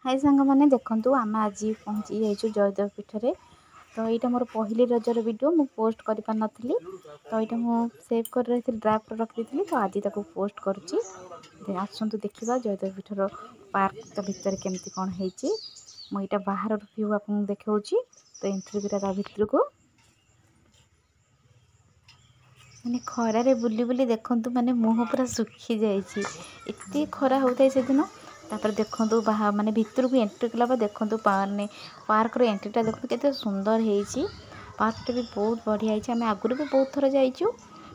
हाय सांग मैंने देखूँ आम आज पहुँची जाइए जयदेव पीठरे। तो यहाँ मोर पहली रजर वीडियो मु पोस्ट कर पार नी। तो यहाँ मुझे सेव कर रही ड्राफ्ट रखी थी। तो आज तक पोस्ट करुँची आसतु देखा जयदेव पीठर पार्क तो भितर केमती कौन है। मुझे बाहर व्यू आपको देखा। तो एंट्री करा भितर को मैंने खरारे बुली बुली देखूँ मैंने मुँह पूरा सुखी जाती खरा होता है से दिन। तापर देखो बाहर माने भितर को एंट्री कला देखो माने पार्क एंट्रीटा देखो केते सुंदर है। पार्कटा भी बहुत बढ़िया है। आम आगुरी भी बहुत थर जाइचु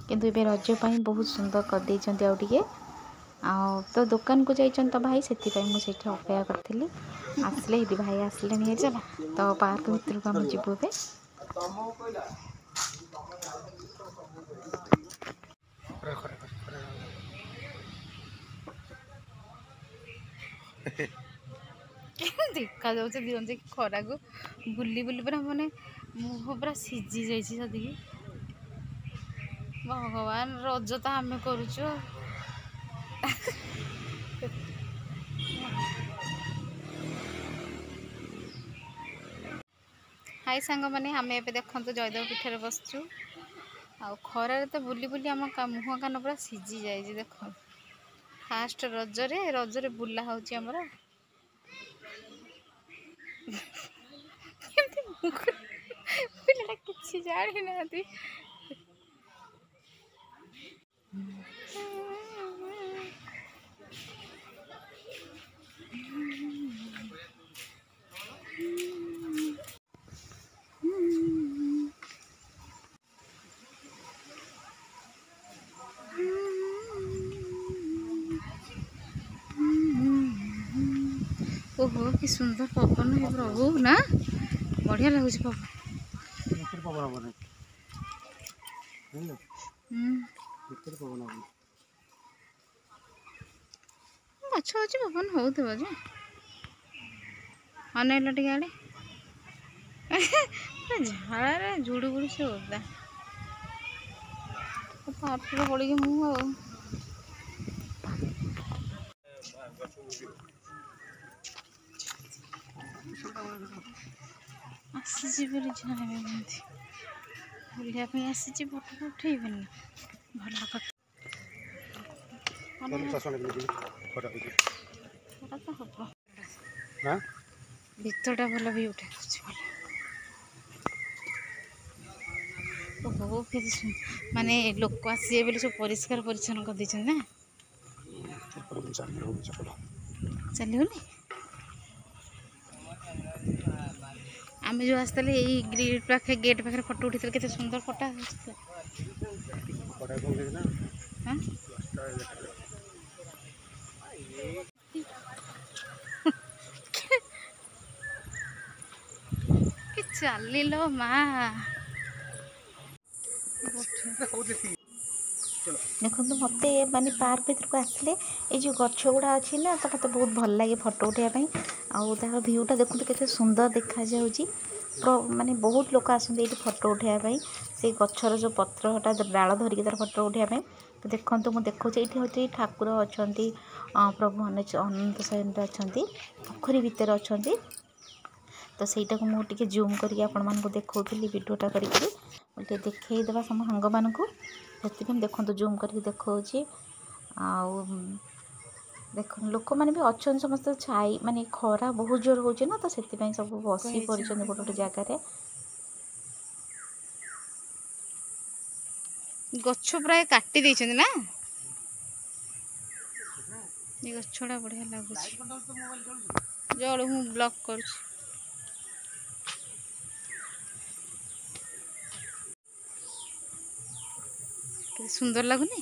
किंतु ए रजपाई बहुत सुंदर कर देइचंती आउ टिके तो दुकान को जाइचन तो भाई से मुझे अपेक्षा करी आसले ये भाई आसले नहीं चला। तो पार्क भितर को आम जीवु देखा जाऊे दिखते खरा को बुली बुली पूरा माने मुह पूरा सीझी जाती। भगवान रज तो आम करुचु। हाय सांग मैंने आम ए देखु जयदेव पीठर बसचु आ खरार तो बुली बुली आम मुह कान पूरा सीझी जाए। देख फास्ट रजरे बुला होची हमर पिलाटा किसी जानी ना। ओहो कि सुंदर पवन है प्रभु ना बढ़िया लगुच पवन। गछ अच्छे पवन हो अनेल टे आड़े झाड़ जुड़ बुड़ से ओदा पार्टी पड़ी मुँह आसी बुलापी आसी फोटो उठेबनी भल कथा भितरटा भल भी उठे ओहो माने लोक आसे बोले सब परिष्कार परिच्छन्न कर दे ना चलनी आम जो आसते यही ग्रिल पाखे गेट पाखे फोटो उठी के सुंदर फोटा चल माँ देखो मत माने पार्क भर को आसले ये जो गछ गुड़ा अच्छी ना तो मत बहुत भल लगे फोटो उठाई आर भ्यूटा देखते के सुंदर देखा माने बहुत लोग आसते फोटो उठाई से गचर जो पत्रटा डाल धरिकी तार फोटो उठाई। तो देखो मुझे देखा ये हूँ ठाकुर अच्छा प्रभु अनंत शयन अच्छा पोखरी भितर अच्छा। तो सहीटा को मुझे जूम करके आपण मानक देखी वीडियोटा करके देखईदेवा सम सांग मानक से देखो जूम करके देखा देख लोक मैंने भी अच्छा समस्त छाई माने खरा बहुत जोर हो ना। तो से सब बसी पड़े गोटे गोटे जगार गछ प्राय काटी देते ना ये गछड़ा बढ़िया लगुच जड़ हूँ ब्लॉक कर सुंदर लगुनि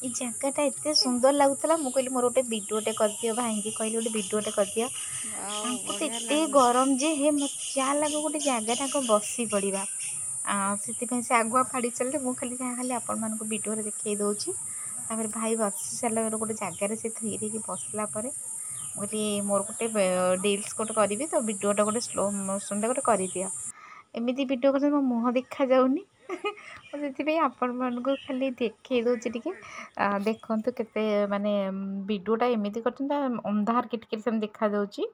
ये जगहटा एत सुंदर लगुला मुझे कहली मोर गोटे भिडियोटे कर दियो भाई की कहली गोटे भिडियोटे कर दियो तो एत गरम जे हे क्या लगे गोटे जगह बसी पड़ा से आगुआ फाड़ी चलते मुझे खाली जहाँ खाली आपण मानक भिडियो देखई दूसरी भाई बसी सारा गोटे जगार से थी बसला मुझे मोर गोटे डिल्स गोटे करी तो भिडियोटा गोटे स्लो मोशन गोटे कर दियो एमती भिडियो कर मो मुँह देखा जाऊनी ସେଥିପାଇଁ ଆପଣମାନଙ୍କୁ ଖାଲି ଦେଖେଇ ଦେଉଛି ଟିକେ ଦେଖନ୍ତୁ କେତେ ମାନେ ଭିଡ଼ିଓଟା ଏମିତି କରିଛନ୍ତି ଅନ୍ଧାର କିଟିକିରି ସେମିତି ଦେଖାଯାଉଛି।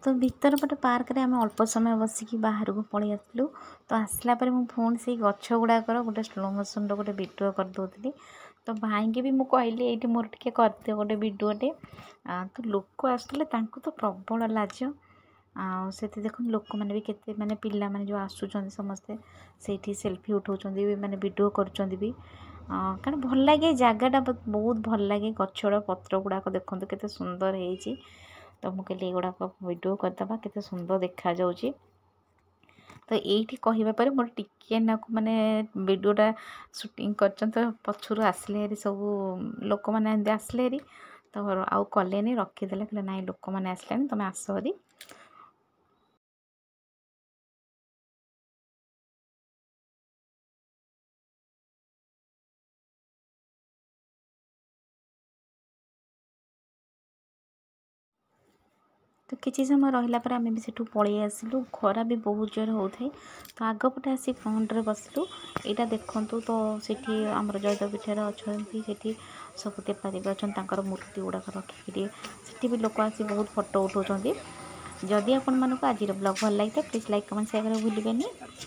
ତ ଭିତର ପଟେ ପାର୍କରେ ଆମେ ଅଳ୍ପ ସମୟ ବସିକି ବାହାରକୁ ପଳେଇ ଆସିଲୁ। ତ ଆସିଲା ପରେ ମୁଁ ପୁଣି ସେଇ ଗଛ ଗୁଡ଼ାକର ଗୋଟେ ସ୍ଲୋ ମୋସନ୍ର ଗୋଟେ ଭିଡ଼ିଓ କରିଦେଉଥିଲି। ତ ଭାଇଙ୍କି ବି ମୁଁ କହିଲି ଏଇଠି ମୋର ଟିକେ କରିଦିଅ ଗୋଟେ ଭିଡ଼ିଓଟେ। ତ ଲୋକ ଆସୁଥିଲେ, ତାଙ୍କୁ ତ ପ୍ରବଳ ଲାଜ। ଆଉ ସେଠି ଦେଖନ୍ତୁ ଲୋକମାନେ ବି କେତେ ମାନେ ପିଲାମାନେ ଯେଉଁ ଆସୁଛନ୍ତି ସମସ୍ତେ ସେଇଠି ସେଲ୍ଫି ଉଠାଉଛନ୍ତି, ମାନେ ଭିଡ଼ିଓ କରୁଛନ୍ତି ବି। କାରଣ ଭଲ ଲାଗେ, ଜାଗାଟା ବହୁତ ଭଲ ଲାଗେ। ଗଛର ପତ୍ର ଗୁଡ଼ାକ ଦେଖନ୍ତୁ କେତେ ସୁନ୍ଦର ହେଇଛି। ତ ମୁଁ କହିଲି ଏଗୁଡ଼ାକ ଭିଡ଼ିଓ କରିଦେବା, କେତେ ସୁନ୍ଦର ଦେଖାଯାଉଛି। ତ ଏଇଠି କହିବା ପରେ ମୋର ଟିକେ ନାକୁ ମାନେ ଭିଡ଼ିଓଟା ସୁଟିଂ କରିଛନ୍ତି। ତ ପଛରୁ ଆସିଲେ ହେରି ସବୁ ଲୋକମାନେ ଏମିତି ଆସିଲେ ହେରି, ତ ଆଉ କଲେନି, ରଖିଦେଲେ। କହିଲେ ନାଇଁ ଲୋକମାନେ ଆସିଲେଣି, ତୁମେ ଆସ ହେରି। ତ କିଛି ସମୟ ରହିଲା ପରେ ଆମେ ବି ସେଠୁ ପଳେଇ ଆସିଲୁ। ଖରା ବି ବହୁତ ଜୋର ହେଉଥାଏ। ତ ଆଗପଟେ ଆସି ଫ୍ରଣ୍ଟରେ ବସିଲୁ। ଏଇଟା ଦେଖନ୍ତୁ, ତ ସେଠି ଆମର ଜୟଦେବ ଅଛନ୍ତି, ସେଠି ସବୁ ଦେବାଦେବୀ ଅଛନ୍ତି, ତାଙ୍କର ମୂର୍ତ୍ତି ଗୁଡ଼ାକ ରଖିକିରି ସେଠି ବି ଲୋକ ଆସି ବହୁତ ଫଟୋ ଉଠାଉଛନ୍ତି। ଯଦି ଆପଣମାନଙ୍କୁ ଆଜିର ବ୍ଲଗ୍ ଭଲ ଲାଗିଥାଏ ପ୍ଲିଜ୍ ଲାଇକ୍ କମେଣ୍ଟ ସେୟାର କରିବାକୁ ଭୁଲିବେନି।